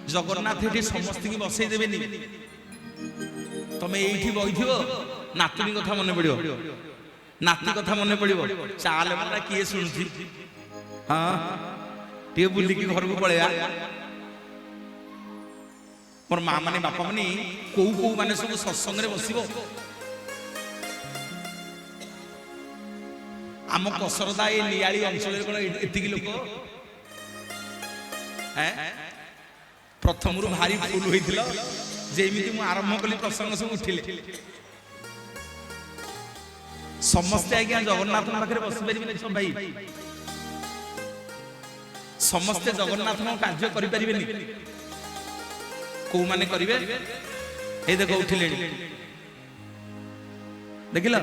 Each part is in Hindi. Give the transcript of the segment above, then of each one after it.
जगन्नाथ ये समस्त की बसई देवेनि तमें ये बहीथ नातुणी कथा मन पड़ो नाती कथा मन पड़ो चाल मारा किए शुणुची हाँ टे बुलिकी घर को पलैया मोर माँ माने बापा माने कौ कौ माने सब सत्संग रे बसिबो आम कसरदा ये नियाली अंचल कौन एतिकी लोक प्रथम भारी फुल होइथिला जेमिति मु आरंभ कली प्रसंग सब उठिले समस्ते आज्ञा जगन्नाथ पाखे बस पारे सब भाई समस्ते जगन्नाथ कार्य करें कौ माने करिवे ए देखो उठिले देखिल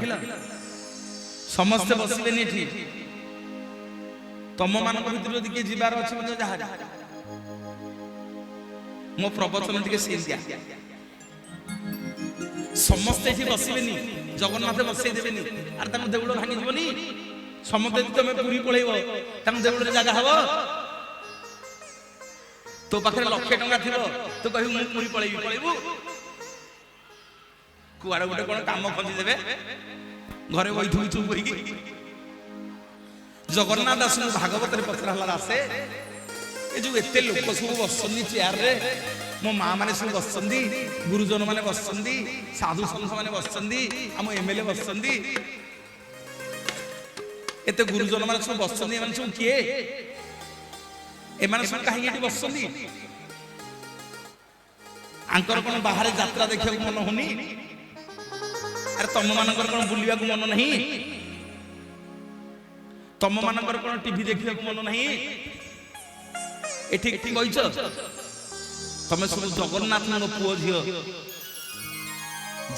समस्ते बसबे नहीं तुम मान भर किए जीवार अच्छे जहाँ मो प्रवचन टे सेमिया समस्ते ये बसबे जगन्नाथ बसई देवे आर देउल भांगी समस्ते तुम पुरी पलैब देउल जगह हम तो पाखे लक्षे टंका थी तो कह पुरी पलैबी पलैबू कुआड़े गोटे कौन कम खोजी देवे घरे बैठू चुप कर जगन्नाथ दास भागवत पचरा आसे ये जो एते लोक सब बसुँच चेयर रे मो माँ मैंने सब बसुँच गुरुजन मैंने बसुँच साधु संत मैंने बसुँच आम एमएलए बसुँच एते गुरुजन मैंने सब बसुँच एम सब किए एम सब कहीं बसुँच आंकर कौन बाहर यात्रा देखा मन होनी अरे तुम मानकर कौन बुलवा मन नहीं तुम मानकर कौन टीवी देखा मन नहीं एठी कहीच तुम सब जगन्नाथ पुओ झी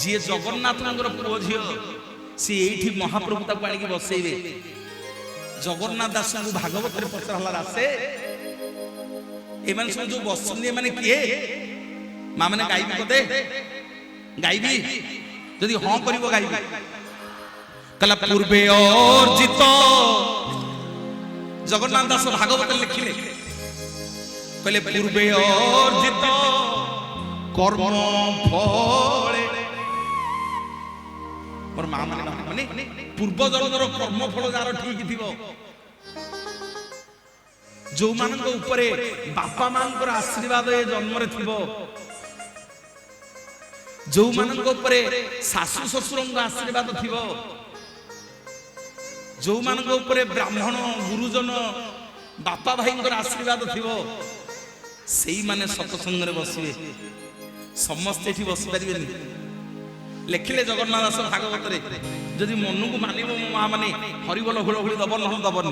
जी जगन्नाथ पुओ झी सी ये महाप्रभु ताक बसैबे जगन्नाथ दास को भागवत पचरा आसे एम सब जो बसुँच मैंने किए माँ मैंने गायबी कदे गायबी जदि हाँ कर गायबी कला पूर्वे अर्जित जगन्नाथ दास भागवत लिखिले कहले पूर्वे अर्जित कर्म फले और माँ माने पूर्व जन्मर कर्म फल जार ठीक थी जो मान बापा मां आशीर्वाद ये जन्म थी जो मान शाशु शशुर आशीर्वाद थी जो मान ब्राह्मण गुरुजन बापा भाई आशीर्वाद थी से माने सत्संग रे बसबे समस्ते ये बस पारे लिखिले जगन्नाथ दास भागवत रे जदि मन को मान माँ माने हरिबोल हुलहुली दब न दबन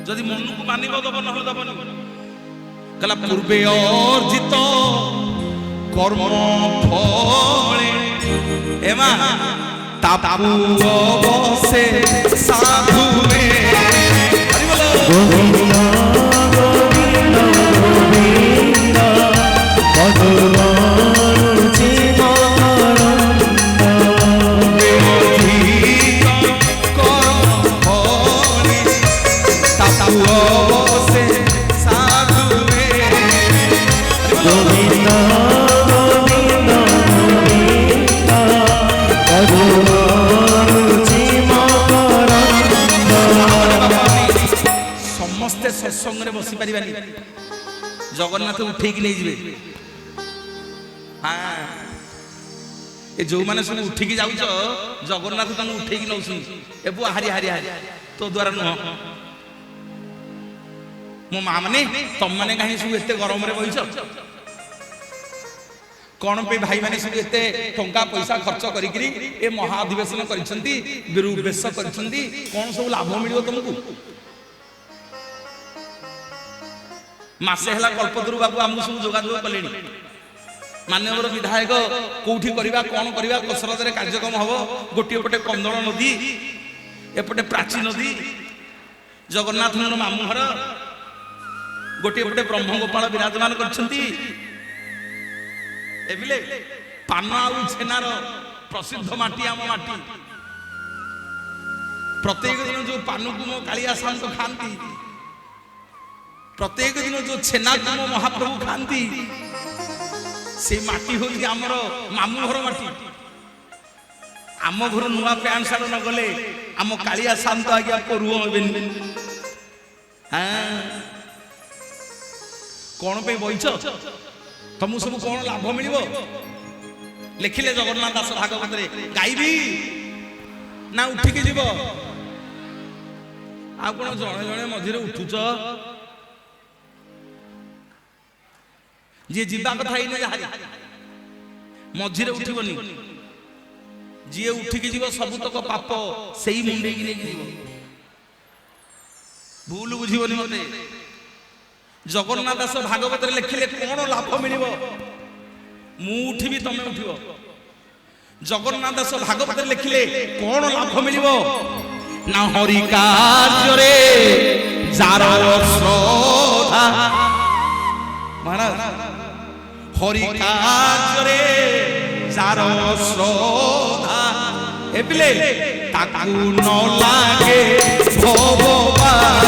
जदि मन को मान दब न दबन कला पूर्वे अर्जित कर्म फले एमा तापु अवसे साधु में हरिबोल सत्संग रे बसी पारिबानी जगन्नाथ उठेकी नहीं जीवे हाँ ये जो मैंने सब उठिकी जाऊच जगन्नाथ तुम उठेकी नौ एबु हारी हारी हारी तो द्वारा नुह मो माँ मैंने तुम मैंने कहीं सब एत गरम रे बहीच कौन पे भाई मैंने सब एत टंका पैसा खर्च करी ए महाधिवेशन करेश कौन सब लाभ मिल तुमको मासे हला कल्पतरु बाबू आमको सब जोगाजोग कले माननीय विधायक कौटी करवा कौन करवा कसरत कार्यक्रम हम गोटे पटे कंदल नदी एपटे प्राची नदी जगन्नाथ मामू घर गोटे पटे ब्रह्मगोपाल विराजमान करछंती एबिले पान आउ छेनार प्रसिद्ध माटी आम माटी प्रत्येक दिन जो पान को मो कालिया सांत खाती प्रत्येक दिन जो छेना को मो महाप्रभु खाती से माटी हूँ आमर मामू घर माटी आम घर नुआ पैंट सार्ट न गले आम कालिया शांत आज्ञा रुह हेबेनि हाँ कौन पे बईच तुमको सब कौन लाभ मिल लिखिले जगन्नाथ दास भागवत गायबी ना उठिकी जीव आ कौन जड़े जड़े मझे उठुच जी जीवा कथा मझे उठबनी जी उठिकी जीव सबुतक पाप से ही मुंडे भूल बुझीबनी मते जगन्नाथ दास भागवत लिखिले कौन लाभ मिल मु उठिबी तमे उठिब जगन्नाथ दास भागवत लिखिले कौन लाभ मिल ना हरि कार्य जार श्रद्धा महाराज हरि कार्य जार श्रद्धा एपिले ताकू न लागे भगवान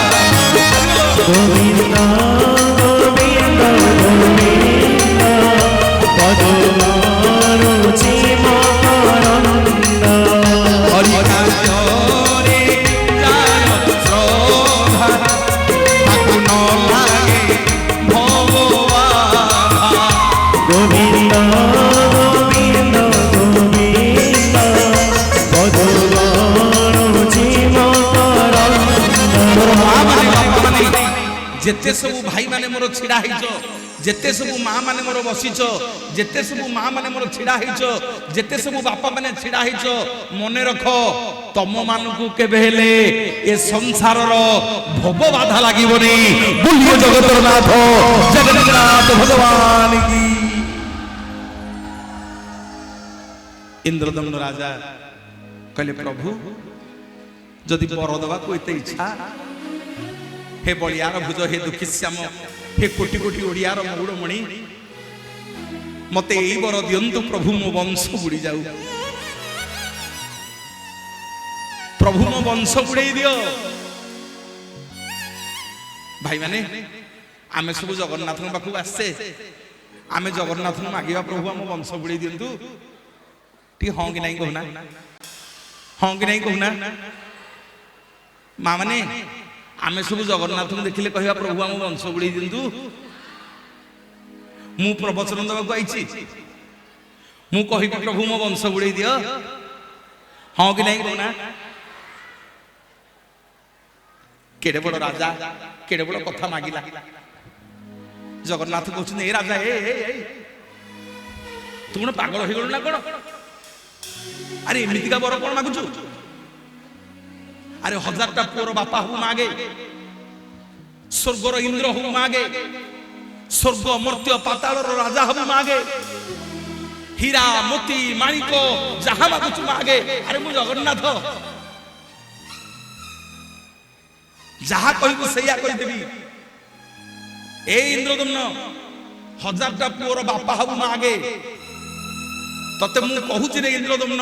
गोविंद गोविंद गोविंद पदरुचि मकरंद हरि कार्य जार श्रद्धा ताकू न लागे भगवान गोविंद गोविंद गोविंद पदरुचि मकरंद जेते सब भाई माने मोर छिड़ा हिच जेते सब माँ माने मोर बसिच जेते सब माँ माने मोर छिड़ा हिच जेते सब बापा माने छिड़ा हिच मने रख तम मानकु केबे हेले ए संसार रो भव बाधा लागिबनी बोलिए जगतर नाथ जगन्नाथ भगवान की। इंद्रदम्न राजा कहले प्रभु जदि बर दबा को एते इच्छा हे बलियार भुज हे दुखी श्याम हे कोटि कोटि ओडियार मौड़मणि मते एई बर दियंतु प्रभु मो वंश बुड़ी जाऊ प्रभु मो वंश बुड़े दियो भाई माने आमे सब जगन्नाथ पाखु आसे आमे जगन्नाथ मागिबा प्रभु हम वंश बुड़े दियंतु टी हां कि नहीं कहना हां कि नहीं कहना माँ माने आमे सब जगन्नाथ को देखिले कहवा प्रभु आम वंश बुड़े दिंतु मु प्रवचन देवाक आई मु कहि प्रभु मो वंश बुड़े दियो हाँ कि नहीं कहना केड़े बड़ राजा केड़े बड़ कथा मागिला जगन्नाथ कहते ए राजा ए तू कौन पागल हो गलु ना कौन अरे एमतीका बर कौन मागुचु अरे 1000टा पुअर बापा हूँ मागे स्वर्गर इंद्र हूँ मागे स्वर्ग मर्त्य पाताल राजा हूँ मागे हीरा मोती माणिक जहा मागुचु मागे अरे मु जगन्नाथ जहा कहबु सैया कहिदेबी ए इंद्रदम्न 1000टा पुअर बापा हूँ मागे तते मु कहूची रे इंद्रदम्न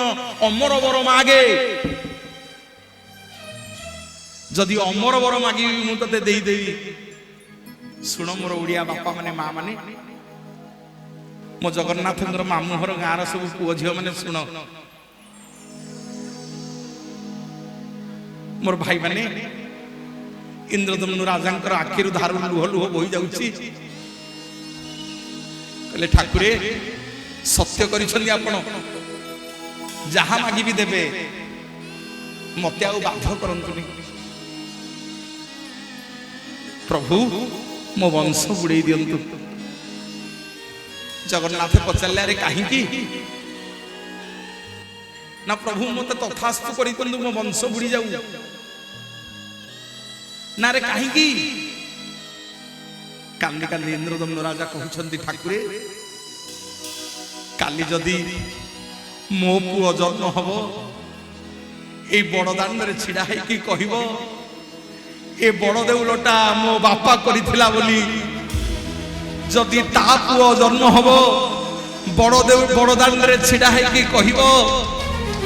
अमर वर मागे जदि अमर वर मागी मु तते देई देवी सुण मोर ओडिया बापा माने माँ माने मो जगन्नाथ मामू घर गाँव सब पुओ झील माने सुण मोर भाई माने इंद्रदम्नु राजांकर आखिरु धारु लुह लुह बोही जाउची कहले ठाकुरे सत्य करिछन्ती आपण जहा मागी भी देबे मते आउ बाध्य करंतुनी प्रभु मो वंश बुड़े दियंतु जगन्नाथ पचारे अरे कहीं ना प्रभु मत तथास्तु कर मो वंश बुड़ी जाऊ ना रे कहीं काली काली इंद्रदम्न राजा कहते ठाकुरे काली जदि मो पुओ जन्म हम ये बड़दाण्ड छिड़ा है कह ए बड़ देउलटा मो बापा करिथिला बोली जदि ता पुओ जन्म हम बड़दाण्ड छिड़ा है कहबो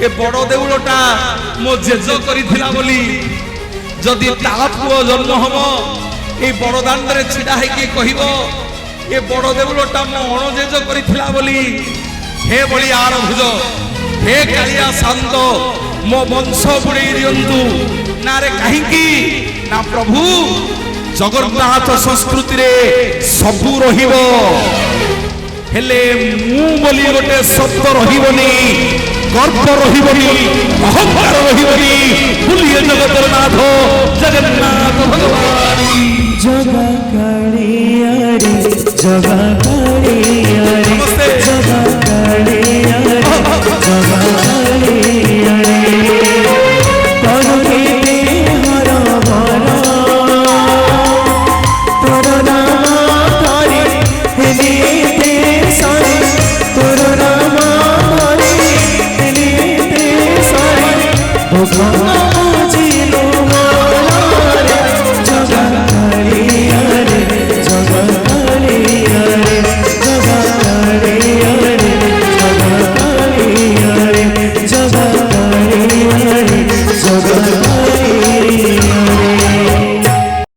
ए बड़ देउलटा मो जेज करिथिला बोली जदि ता पुओ जन्म हम এই বড় দাଣ୍ଡরে ছিড়া হইকি কহিব এ বড় দেউলটা মো অণজেজ করিছিলা বলি হে বলি আর ভুজ হে কালিয়া শান্ত মো বংশ বুড়েই দিয়ন্তু না রে কাহিকি না প্রভু জগন্নাথ সংস্কৃতিরে সবু রহিব হেলে মু বলি গোটে শব্দ রহিবনি গর্ব রহিবনি অহংকার রহিবনি ভুলিয়ে জগতের নাথ জগন্নাথ ভগবান জগা কালিয়ারে জগা কালিয়ারে জগা কালিয়ারে জগা কালিয়ারে করুণে হর বর তোর নাম ধরে হেলে তে সারে তোর নাম ধরে হেলে তে সারে ভগবান বুঝিলো মরে জগা কালিয়ারে জগা কালিয়ারে জগা কালিয়ারে জগা কালিয়ারে জগা কালিয়ারে জগা কালিয়ারে